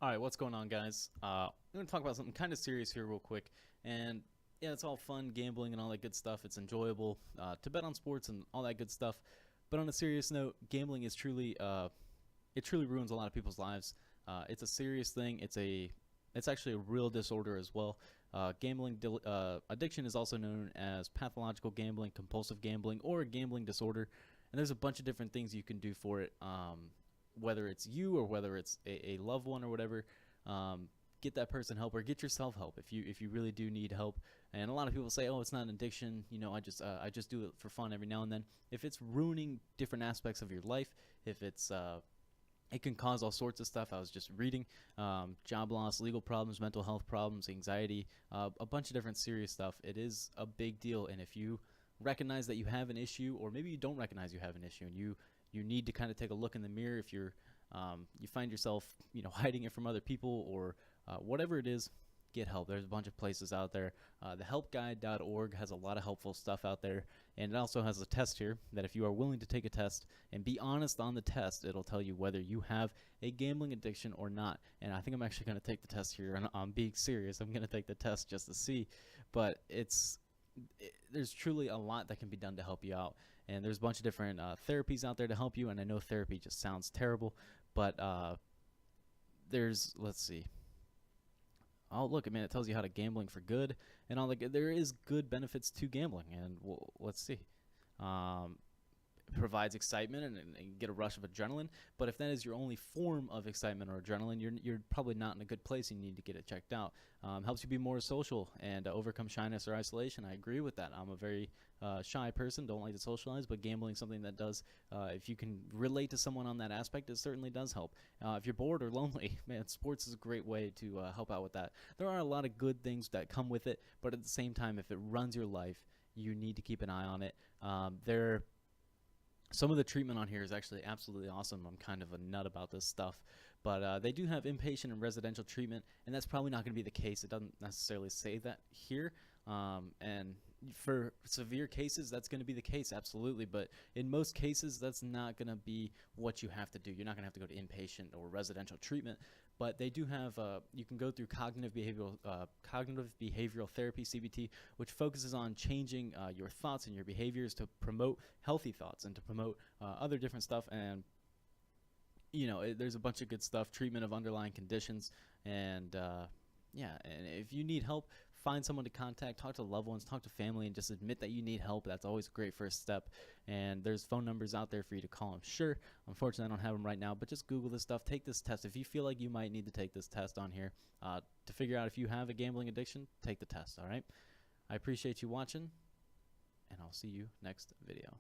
All right, what's going on, guys? I'm going to talk about something kind of serious here, real quick. And yeah, it's all fun, gambling, and all that good stuff. It's enjoyable to bet on sports and all that good stuff. But on a serious note, gambling is it truly ruins a lot of people's lives. It's a serious thing. It's actually a real disorder as well. Gambling addiction is also known as pathological gambling, compulsive gambling, or a gambling disorder. And there's a bunch of different things you can do for it. Whether it's you or whether it's a loved one or whatever, get that person help or get yourself help if you really do need help. And a lot of people say, oh, it's not an addiction, I just do it for fun every now and then. If it's ruining different aspects of your life, if it's it can cause all sorts of stuff. I was just reading job loss, legal problems, mental health problems, anxiety, a bunch of different serious stuff. It is a big deal. And if you recognize that you have an issue, or maybe you don't recognize you have an issue, and you need to kind of take a look in the mirror. If you find yourself hiding it from other people, or whatever it is, get help. There's a bunch of places out there. Thehelpguide.org has a lot of helpful stuff out there, and it also has a test here that if you are willing to take a test and be honest on the test, it'll tell you whether you have a gambling addiction or not. And I think I'm actually going to take the test here, and I'm being serious. I'm going to take the test just to see, but there's truly a lot that can be done to help you out. And there's a bunch of different therapies out there to help you. And I know therapy just sounds terrible, but let's see. Oh, look, man, it tells you how to gambling for good and all that. There is good benefits to gambling, and let's see. It provides excitement and get a rush of adrenaline. But if that is your only form of excitement or adrenaline, you're probably not in a good place. And you need to get it checked out. Helps you be more social and overcome shyness or isolation. I agree with that. I'm a very shy person, don't like to socialize, but gambling is something that does. If you can relate to someone on that aspect, it certainly does help. If you're bored or lonely, man, sports is a great way to help out with that. There are a lot of good things that come with it, but at the same time, if it runs your life, you need to keep an eye on it. Some of the treatment on here is actually absolutely awesome. I'm kind of a nut about this stuff, but they do have inpatient and residential treatment, and that's probably not going to be the case. It doesn't necessarily say that here, and for severe cases, that's going to be the case, absolutely. But in most cases, that's not going to be what you have to do. You're not going to have to go to inpatient or residential treatment, but they do have. You can go through cognitive behavioral therapy (CBT), which focuses on changing your thoughts and your behaviors to promote healthy thoughts and to promote other different stuff. And there's a bunch of good stuff. Treatment of underlying conditions, and yeah. And if you need help, find someone to contact, talk to loved ones, talk to family, and just admit that you need help. That's always a great first step. And there's phone numbers out there for you to call, I'm sure. Unfortunately, I don't have them right now, but just Google this stuff. Take this test. If you feel like you might need to take this test on here to figure out if you have a gambling addiction, take the test, all right? I appreciate you watching, and I'll see you next video.